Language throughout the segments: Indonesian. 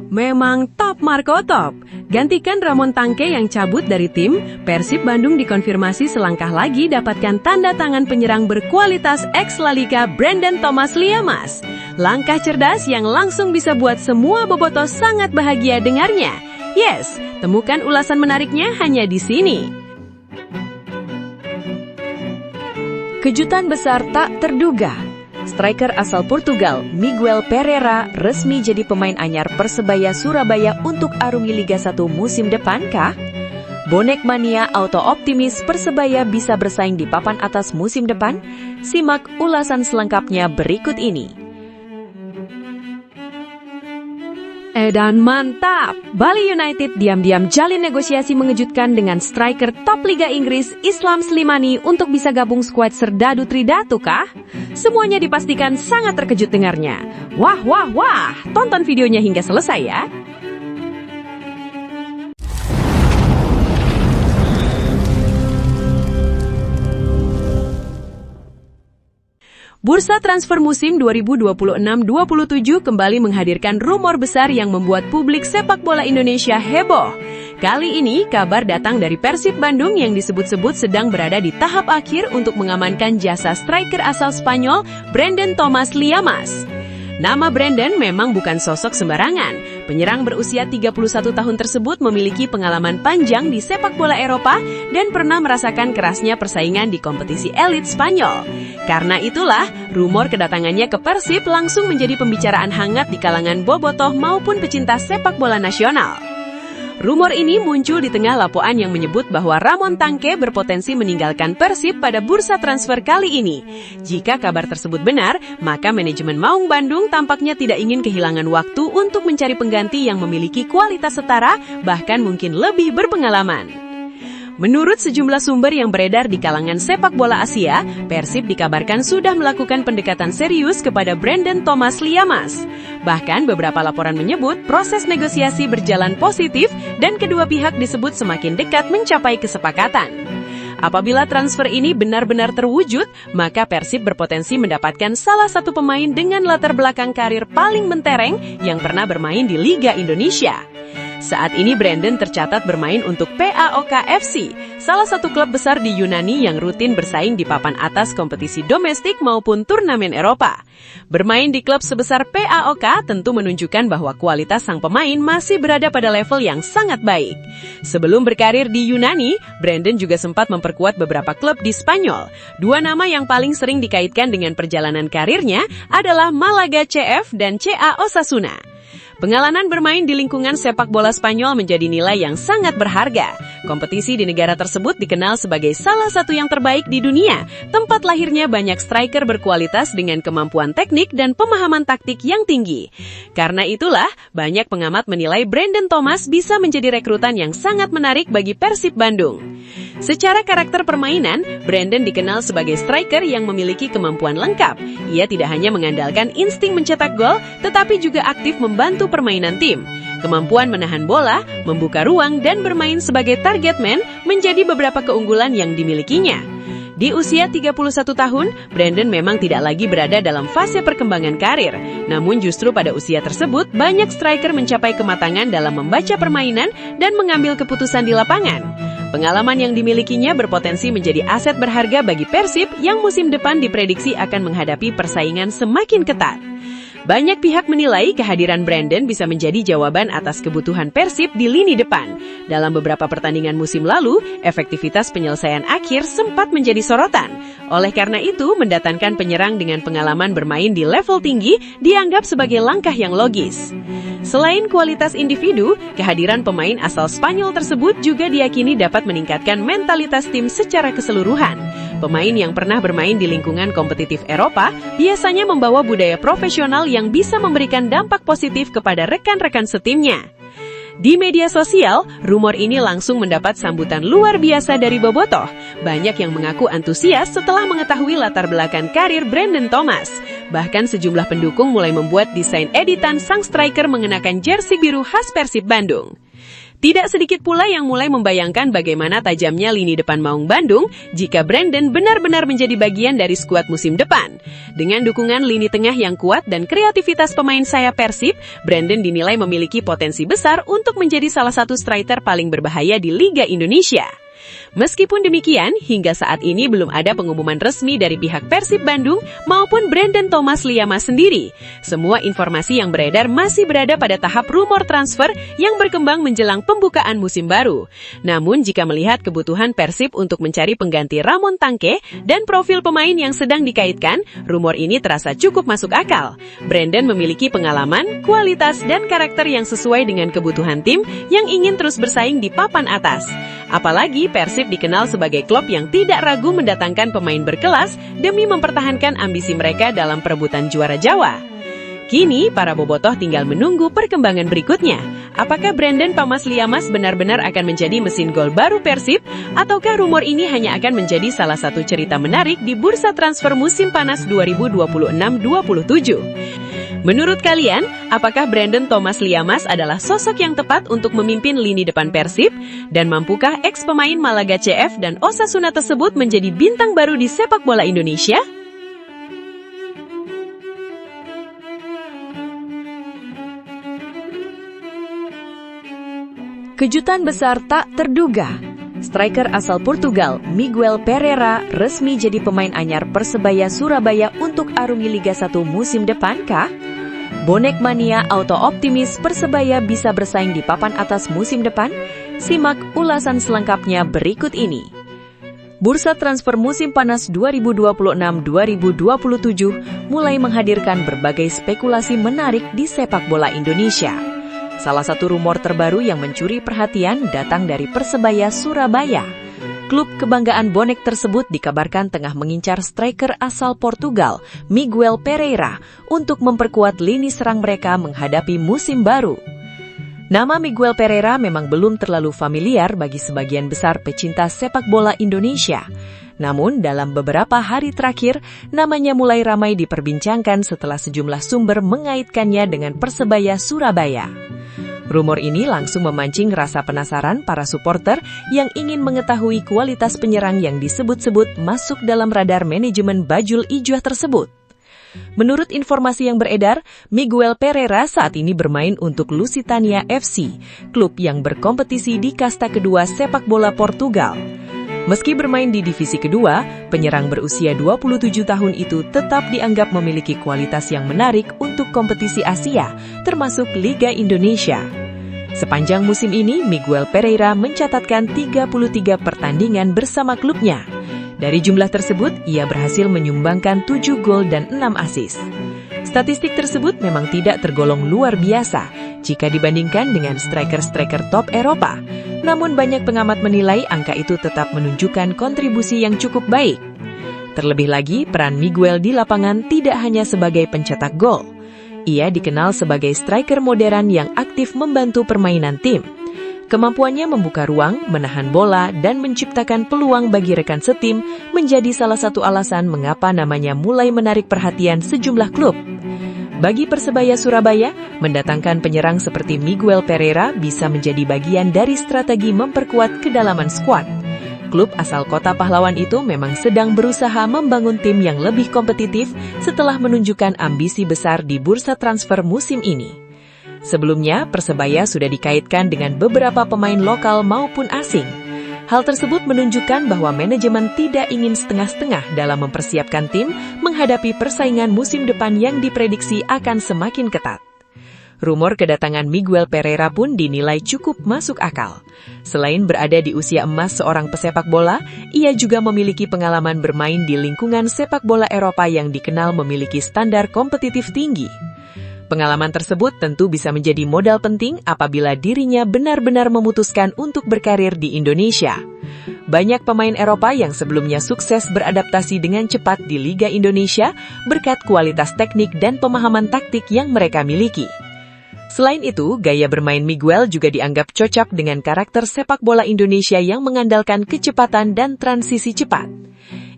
Memang top Marco top. Gantikan Ramon Tangke yang cabut dari tim, Persib Bandung dikonfirmasi selangkah lagi dapatkan tanda tangan penyerang berkualitas ex La Liga Brandon Thomas Liamas. Langkah cerdas yang langsung bisa buat semua bobotoh sangat bahagia dengarnya. Yes, temukan ulasan menariknya hanya di sini. Kejutan besar tak terduga. Striker asal Portugal, Miguel Pereira, resmi jadi pemain anyar Persebaya Surabaya untuk arungi Liga 1 musim depan kah? Bonek Mania auto optimis Persebaya bisa bersaing di papan atas musim depan? Simak ulasan selengkapnya berikut ini. Dan mantap! Bali United diam-diam jalin negosiasi mengejutkan dengan striker top Liga Inggris Islam Slimani untuk bisa gabung skuad Serdadu Tridatu kah? Semuanya dipastikan sangat terkejut dengarnya. Wah, wah, wah! Tonton videonya hingga selesai ya! Bursa transfer musim 2026-27 kembali menghadirkan rumor besar yang membuat publik sepak bola Indonesia heboh. Kali ini, kabar datang dari Persib Bandung yang disebut-sebut sedang berada di tahap akhir untuk mengamankan jasa striker asal Spanyol, Brandon Thomas Liamas. Nama Brandon memang bukan sosok sembarangan. Penyerang berusia 31 tahun tersebut memiliki pengalaman panjang di sepak bola Eropa dan pernah merasakan kerasnya persaingan di kompetisi elit Spanyol. Karena itulah, rumor kedatangannya ke Persib langsung menjadi pembicaraan hangat di kalangan bobotoh maupun pecinta sepak bola nasional. Rumor ini muncul di tengah lapoan yang menyebut bahwa Ramon Tangke berpotensi meninggalkan Persib pada bursa transfer kali ini. Jika kabar tersebut benar, maka manajemen Maung Bandung tampaknya tidak ingin kehilangan waktu untuk mencari pengganti yang memiliki kualitas setara, bahkan mungkin lebih berpengalaman. Menurut sejumlah sumber yang beredar di kalangan sepak bola Asia, Persib dikabarkan sudah melakukan pendekatan serius kepada Brandon Thomas Liamas. Bahkan beberapa laporan menyebut proses negosiasi berjalan positif dan kedua pihak disebut semakin dekat mencapai kesepakatan. Apabila transfer ini benar-benar terwujud, maka Persib berpotensi mendapatkan salah satu pemain dengan latar belakang karir paling mentereng yang pernah bermain di Liga Indonesia. Saat ini Brandon tercatat bermain untuk PAOK FC, salah satu klub besar di Yunani yang rutin bersaing di papan atas kompetisi domestik maupun turnamen Eropa. Bermain di klub sebesar PAOK tentu menunjukkan bahwa kualitas sang pemain masih berada pada level yang sangat baik. Sebelum berkarir di Yunani, Brandon juga sempat memperkuat beberapa klub di Spanyol. Dua nama yang paling sering dikaitkan dengan perjalanan karirnya adalah Malaga CF dan CA Osasuna. Pengalaman bermain di lingkungan sepak bola Spanyol menjadi nilai yang sangat berharga. Kompetisi di negara tersebut dikenal sebagai salah satu yang terbaik di dunia, tempat lahirnya banyak striker berkualitas dengan kemampuan teknik dan pemahaman taktik yang tinggi. Karena itulah, banyak pengamat menilai Brandon Thomas bisa menjadi rekrutan yang sangat menarik bagi Persib Bandung. Secara karakter permainan, Brandon dikenal sebagai striker yang memiliki kemampuan lengkap. Ia tidak hanya mengandalkan insting mencetak gol, tetapi juga aktif membantu permainan tim. Kemampuan menahan bola, membuka ruang, dan bermain sebagai target man menjadi beberapa keunggulan yang dimilikinya. Di usia 31 tahun, Brandon memang tidak lagi berada dalam fase perkembangan karir. Namun justru pada usia tersebut, banyak striker mencapai kematangan dalam membaca permainan dan mengambil keputusan di lapangan. Pengalaman yang dimilikinya berpotensi menjadi aset berharga bagi Persib yang musim depan diprediksi akan menghadapi persaingan semakin ketat. Banyak pihak menilai kehadiran Brandon bisa menjadi jawaban atas kebutuhan Persib di lini depan. Dalam beberapa pertandingan musim lalu, efektivitas penyelesaian akhir sempat menjadi sorotan. Oleh karena itu, mendatangkan penyerang dengan pengalaman bermain di level tinggi dianggap sebagai langkah yang logis. Selain kualitas individu, kehadiran pemain asal Spanyol tersebut juga diyakini dapat meningkatkan mentalitas tim secara keseluruhan. Pemain yang pernah bermain di lingkungan kompetitif Eropa biasanya membawa budaya profesional yang bisa memberikan dampak positif kepada rekan-rekan setimnya. Di media sosial, rumor ini langsung mendapat sambutan luar biasa dari bobotoh. Banyak yang mengaku antusias setelah mengetahui latar belakang karir Brandon Thomas. Bahkan sejumlah pendukung mulai membuat desain editan sang striker mengenakan jersey biru khas Persib Bandung. Tidak sedikit pula yang mulai membayangkan bagaimana tajamnya lini depan Maung Bandung jika Brandon benar-benar menjadi bagian dari skuad musim depan. Dengan dukungan lini tengah yang kuat dan kreativitas pemain sayap Persib, Brandon dinilai memiliki potensi besar untuk menjadi salah satu striker paling berbahaya di Liga Indonesia. Meskipun demikian, hingga saat ini belum ada pengumuman resmi dari pihak Persib Bandung maupun Brandon Thomas Liamas sendiri. Semua informasi yang beredar masih berada pada tahap rumor transfer yang berkembang menjelang pembukaan musim baru. Namun jika melihat kebutuhan Persib untuk mencari pengganti Ramon Tangke dan profil pemain yang sedang dikaitkan, rumor ini terasa cukup masuk akal. Brandon memiliki pengalaman, kualitas, dan karakter yang sesuai dengan kebutuhan tim yang ingin terus bersaing di papan atas. Apalagi Persib dikenal sebagai klub yang tidak ragu mendatangkan pemain berkelas demi mempertahankan ambisi mereka dalam perebutan juara Jawa. Kini, para bobotoh tinggal menunggu perkembangan berikutnya. Apakah Brandon Thomas Liamas benar-benar akan menjadi mesin gol baru Persib? Ataukah rumor ini hanya akan menjadi salah satu cerita menarik di bursa transfer musim panas 2026-27? Menurut kalian, apakah Brandon Thomas Liamas adalah sosok yang tepat untuk memimpin lini depan Persib? Dan mampukah ex-pemain Malaga CF dan Osasuna tersebut menjadi bintang baru di sepak bola Indonesia? Kejutan besar tak terduga. Striker asal Portugal, Miguel Pereira, resmi jadi pemain anyar Persebaya Surabaya untuk arungi Liga 1 musim depan kah? Bonek mania auto-optimis Persebaya bisa bersaing di papan atas musim depan? Simak ulasan selengkapnya berikut ini. Bursa transfer musim panas 2026-2027 mulai menghadirkan berbagai spekulasi menarik di sepak bola Indonesia. Salah satu rumor terbaru yang mencuri perhatian datang dari Persebaya Surabaya. Klub kebanggaan bonek tersebut dikabarkan tengah mengincar striker asal Portugal, Miguel Pereira, untuk memperkuat lini serang mereka menghadapi musim baru. Nama Miguel Pereira memang belum terlalu familiar bagi sebagian besar pecinta sepak bola Indonesia. Namun, dalam beberapa hari terakhir, namanya mulai ramai diperbincangkan setelah sejumlah sumber mengaitkannya dengan Persebaya Surabaya. Rumor ini langsung memancing rasa penasaran para supporter yang ingin mengetahui kualitas penyerang yang disebut-sebut masuk dalam radar manajemen Bajul Ijoeh tersebut. Menurut informasi yang beredar, Miguel Pereira saat ini bermain untuk Lusitania FC, klub yang berkompetisi di kasta kedua sepak bola Portugal. Meski bermain di divisi kedua, penyerang berusia 27 tahun itu tetap dianggap memiliki kualitas yang menarik untuk kompetisi Asia, termasuk Liga Indonesia. Sepanjang musim ini, Miguel Pereira mencatatkan 33 pertandingan bersama klubnya. Dari jumlah tersebut, ia berhasil menyumbangkan 7 gol dan 6 assist. Statistik tersebut memang tidak tergolong luar biasa jika dibandingkan dengan striker-striker top Eropa. Namun banyak pengamat menilai angka itu tetap menunjukkan kontribusi yang cukup baik. Terlebih lagi, peran Miguel di lapangan tidak hanya sebagai pencetak gol. Ia dikenal sebagai striker modern yang aktif membantu permainan tim. Kemampuannya membuka ruang, menahan bola, dan menciptakan peluang bagi rekan setim menjadi salah satu alasan mengapa namanya mulai menarik perhatian sejumlah klub. Bagi Persebaya Surabaya, mendatangkan penyerang seperti Miguel Pereira bisa menjadi bagian dari strategi memperkuat kedalaman skuad. Klub asal kota pahlawan itu memang sedang berusaha membangun tim yang lebih kompetitif setelah menunjukkan ambisi besar di bursa transfer musim ini. Sebelumnya, Persebaya sudah dikaitkan dengan beberapa pemain lokal maupun asing. Hal tersebut menunjukkan bahwa manajemen tidak ingin setengah-setengah dalam mempersiapkan tim menghadapi persaingan musim depan yang diprediksi akan semakin ketat. Rumor kedatangan Miguel Pereira pun dinilai cukup masuk akal. Selain berada di usia emas seorang pesepak bola, ia juga memiliki pengalaman bermain di lingkungan sepak bola Eropa yang dikenal memiliki standar kompetitif tinggi. Pengalaman tersebut tentu bisa menjadi modal penting apabila dirinya benar-benar memutuskan untuk berkarir di Indonesia. Banyak pemain Eropa yang sebelumnya sukses beradaptasi dengan cepat di Liga Indonesia berkat kualitas teknik dan pemahaman taktik yang mereka miliki. Selain itu, gaya bermain Miguel juga dianggap cocok dengan karakter sepak bola Indonesia yang mengandalkan kecepatan dan transisi cepat.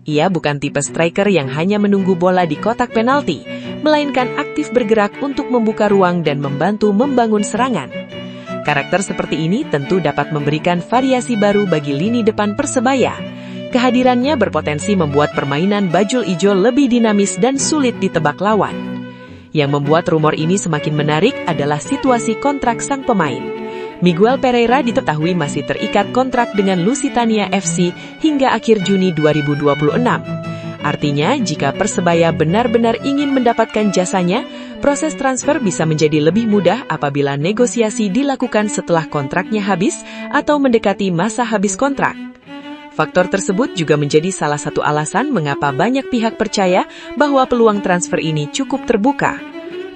Ia bukan tipe striker yang hanya menunggu bola di kotak penalti, melainkan aktif bergerak untuk membuka ruang dan membantu membangun serangan. Karakter seperti ini tentu dapat memberikan variasi baru bagi lini depan Persebaya. Kehadirannya berpotensi membuat permainan Bajul Ijo lebih dinamis dan sulit ditebak lawan. Yang membuat rumor ini semakin menarik adalah situasi kontrak sang pemain. Miguel Pereira diketahui masih terikat kontrak dengan Lusitania FC hingga akhir Juni 2026. Artinya, jika Persebaya benar-benar ingin mendapatkan jasanya, proses transfer bisa menjadi lebih mudah apabila negosiasi dilakukan setelah kontraknya habis atau mendekati masa habis kontrak. Faktor tersebut juga menjadi salah satu alasan mengapa banyak pihak percaya bahwa peluang transfer ini cukup terbuka.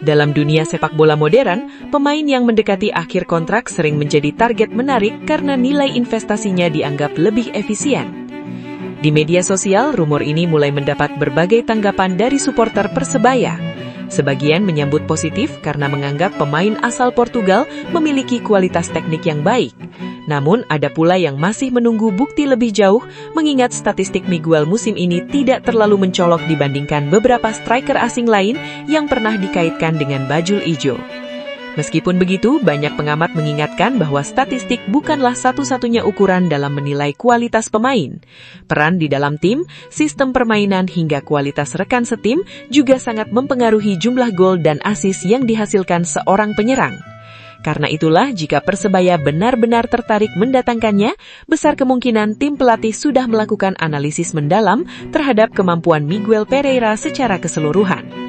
Dalam dunia sepak bola modern, pemain yang mendekati akhir kontrak sering menjadi target menarik karena nilai investasinya dianggap lebih efisien. Di media sosial, rumor ini mulai mendapat berbagai tanggapan dari supporter Persebaya. Sebagian menyambut positif karena menganggap pemain asal Portugal memiliki kualitas teknik yang baik. Namun, ada pula yang masih menunggu bukti lebih jauh, mengingat statistik Miguel musim ini tidak terlalu mencolok dibandingkan beberapa striker asing lain yang pernah dikaitkan dengan Bajul Ijo. Meskipun begitu, banyak pengamat mengingatkan bahwa statistik bukanlah satu-satunya ukuran dalam menilai kualitas pemain. Peran di dalam tim, sistem permainan hingga kualitas rekan setim juga sangat mempengaruhi jumlah gol dan assist yang dihasilkan seorang penyerang. Karena itulah, jika Persebaya benar-benar tertarik mendatangkannya, besar kemungkinan tim pelatih sudah melakukan analisis mendalam terhadap kemampuan Miguel Pereira secara keseluruhan.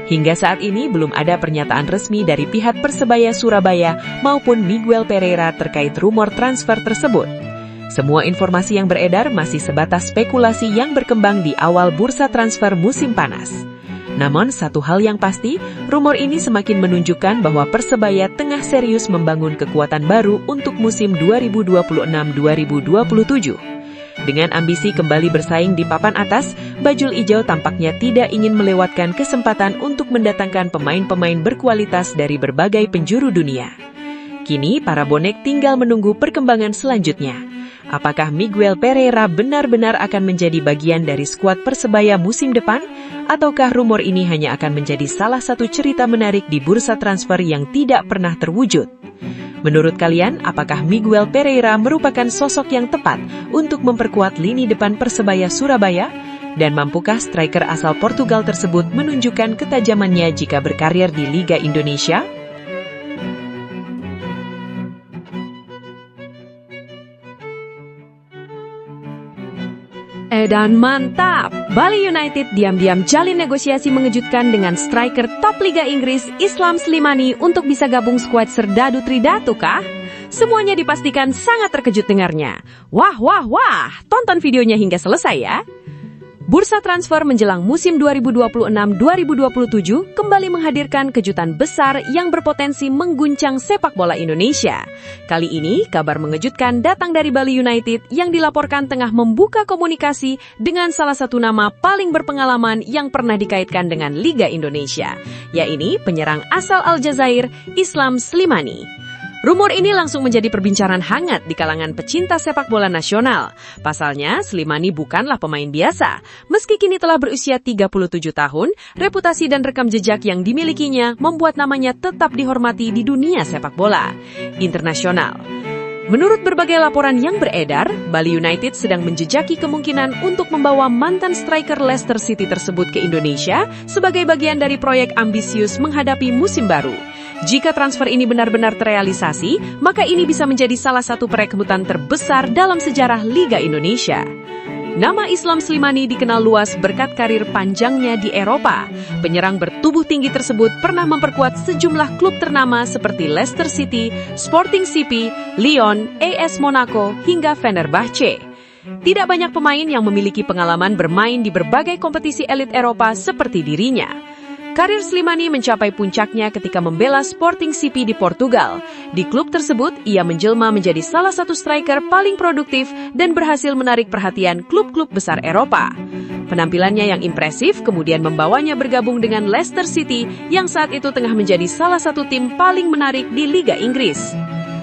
Hingga saat ini belum ada pernyataan resmi dari pihak Persebaya Surabaya maupun Miguel Pereira terkait rumor transfer tersebut. Semua informasi yang beredar masih sebatas spekulasi yang berkembang di awal bursa transfer musim panas. Namun satu hal yang pasti, rumor ini semakin menunjukkan bahwa Persebaya tengah serius membangun kekuatan baru untuk musim 2026-2027. Dengan ambisi kembali bersaing di papan atas, Bajul Ijo tampaknya tidak ingin melewatkan kesempatan untuk mendatangkan pemain-pemain berkualitas dari berbagai penjuru dunia. Kini, para bonek tinggal menunggu perkembangan selanjutnya. Apakah Miguel Pereira benar-benar akan menjadi bagian dari skuad Persebaya musim depan? Ataukah rumor ini hanya akan menjadi salah satu cerita menarik di bursa transfer yang tidak pernah terwujud? Menurut kalian, apakah Miguel Pereira merupakan sosok yang tepat untuk memperkuat lini depan Persebaya Surabaya? Dan mampukah striker asal Portugal tersebut menunjukkan ketajamannya jika berkarir di Liga Indonesia? Dan mantap! Bali United diam-diam jalin negosiasi mengejutkan dengan striker top Liga Inggris Islam Slimani untuk bisa gabung skuad Serdadu Tridatu kah? Semuanya dipastikan sangat terkejut dengarnya. Wah! Tonton videonya hingga selesai ya! Bursa transfer menjelang musim 2026-2027 kembali menghadirkan kejutan besar yang berpotensi mengguncang sepak bola Indonesia. Kali ini, kabar mengejutkan datang dari Bali United yang dilaporkan tengah membuka komunikasi dengan salah satu nama paling berpengalaman yang pernah dikaitkan dengan Liga Indonesia, yaitu penyerang asal Aljazair, Islam Slimani. Rumor ini langsung menjadi perbincangan hangat di kalangan pecinta sepak bola nasional. Pasalnya, Slimani bukanlah pemain biasa. Meski kini telah berusia 37 tahun, reputasi dan rekam jejak yang dimilikinya membuat namanya tetap dihormati di dunia sepak bola internasional. Menurut berbagai laporan yang beredar, Bali United sedang menjejaki kemungkinan untuk membawa mantan striker Leicester City tersebut ke Indonesia sebagai bagian dari proyek ambisius menghadapi musim baru. Jika transfer ini benar-benar terrealisasi, maka ini bisa menjadi salah satu perekrutan terbesar dalam sejarah Liga Indonesia. Nama Islam Slimani dikenal luas berkat karir panjangnya di Eropa. Penyerang bertubuh tinggi tersebut pernah memperkuat sejumlah klub ternama seperti Leicester City, Sporting CP, Lyon, AS Monaco, hingga Fenerbahce. Tidak banyak pemain yang memiliki pengalaman bermain di berbagai kompetisi elit Eropa seperti dirinya. Karir Slimani mencapai puncaknya ketika membela Sporting CP di Portugal. Di klub tersebut, ia menjelma menjadi salah satu striker paling produktif dan berhasil menarik perhatian klub-klub besar Eropa. Penampilannya yang impresif kemudian membawanya bergabung dengan Leicester City yang saat itu tengah menjadi salah satu tim paling menarik di Liga Inggris.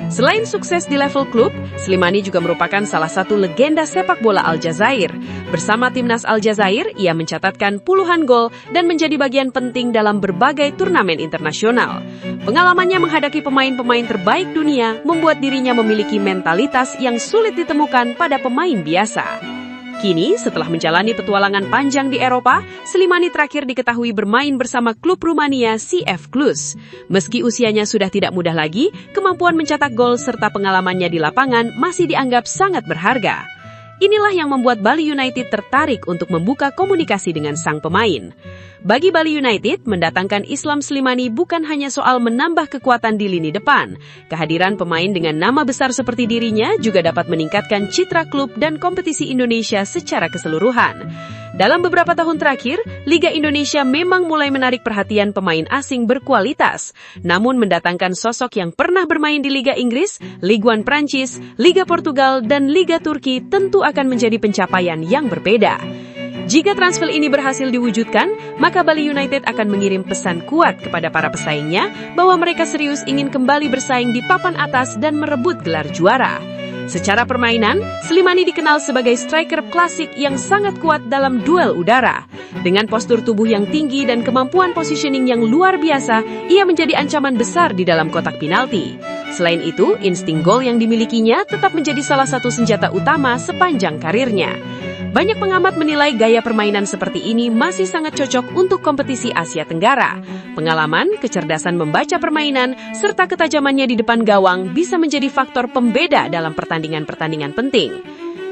Selain sukses di level klub, Slimani juga merupakan salah satu legenda sepak bola Aljazair. Bersama timnas Aljazair, ia mencatatkan puluhan gol dan menjadi bagian penting dalam berbagai turnamen internasional. Pengalamannya menghadapi pemain-pemain terbaik dunia membuat dirinya memiliki mentalitas yang sulit ditemukan pada pemain biasa. Kini, setelah menjalani petualangan panjang di Eropa, Slimani terakhir diketahui bermain bersama klub Rumania CF Cluj. Meski usianya sudah tidak muda lagi, kemampuan mencetak gol serta pengalamannya di lapangan masih dianggap sangat berharga. Inilah yang membuat Bali United tertarik untuk membuka komunikasi dengan sang pemain. Bagi Bali United, mendatangkan Islam Slimani bukan hanya soal menambah kekuatan di lini depan. Kehadiran pemain dengan nama besar seperti dirinya juga dapat meningkatkan citra klub dan kompetisi Indonesia secara keseluruhan. Dalam beberapa tahun terakhir, Liga Indonesia memang mulai menarik perhatian pemain asing berkualitas. Namun mendatangkan sosok yang pernah bermain di Liga Inggris, Ligue 1 Prancis, Liga Portugal, dan Liga Turki tentu akan menjadi pencapaian yang berbeda. Jika transfer ini berhasil diwujudkan, maka Bali United akan mengirim pesan kuat kepada para pesaingnya bahwa mereka serius ingin kembali bersaing di papan atas dan merebut gelar juara. Secara permainan, Slimani dikenal sebagai striker klasik yang sangat kuat dalam duel udara. Dengan postur tubuh yang tinggi dan kemampuan positioning yang luar biasa, ia menjadi ancaman besar di dalam kotak penalti. Selain itu, insting gol yang dimilikinya tetap menjadi salah satu senjata utama sepanjang karirnya. Banyak pengamat menilai gaya permainan seperti ini masih sangat cocok untuk kompetisi Asia Tenggara. Pengalaman, kecerdasan membaca permainan, serta ketajamannya di depan gawang bisa menjadi faktor pembeda dalam pertandingan-pertandingan penting.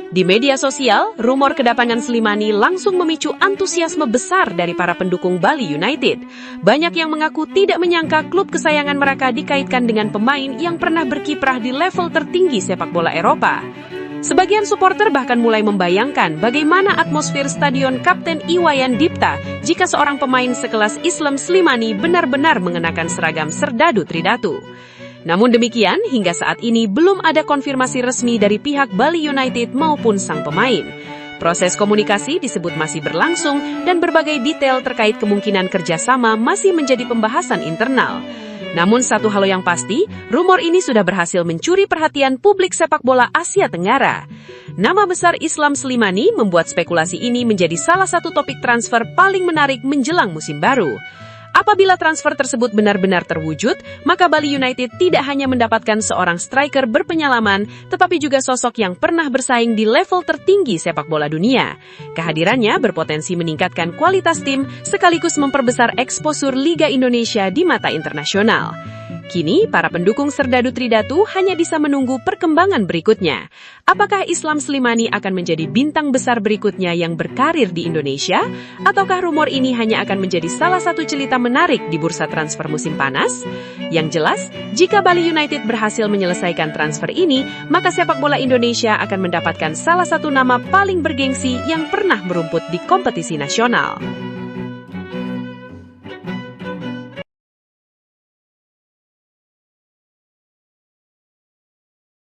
Di media sosial, rumor kedatangan Slimani langsung memicu antusiasme besar dari para pendukung Bali United. Banyak yang mengaku tidak menyangka klub kesayangan mereka dikaitkan dengan pemain yang pernah berkiprah di level tertinggi sepak bola Eropa. Sebagian supporter bahkan mulai membayangkan bagaimana atmosfer stadion Kapten Iwayan Dipta jika seorang pemain sekelas Islam Slimani benar-benar mengenakan seragam Serdadu Tridatu. Namun demikian, hingga saat ini belum ada konfirmasi resmi dari pihak Bali United maupun sang pemain. Proses komunikasi disebut masih berlangsung dan berbagai detail terkait kemungkinan kerjasama masih menjadi pembahasan internal. Namun satu hal yang pasti, rumor ini sudah berhasil mencuri perhatian publik sepak bola Asia Tenggara. Nama besar Islam Slimani membuat spekulasi ini menjadi salah satu topik transfer paling menarik menjelang musim baru. Apabila transfer tersebut benar-benar terwujud, maka Bali United tidak hanya mendapatkan seorang striker berpengalaman, tetapi juga sosok yang pernah bersaing di level tertinggi sepak bola dunia. Kehadirannya berpotensi meningkatkan kualitas tim, sekaligus memperbesar eksposur Liga Indonesia di mata internasional. Kini, para pendukung Serdadu Tridatu hanya bisa menunggu perkembangan berikutnya. Apakah Islam Slimani akan menjadi bintang besar berikutnya yang berkarir di Indonesia? Ataukah rumor ini hanya akan menjadi salah satu cerita menarik di bursa transfer musim panas? Yang jelas, jika Bali United berhasil menyelesaikan transfer ini, maka sepak bola Indonesia akan mendapatkan salah satu nama paling bergengsi yang pernah merumput di kompetisi nasional.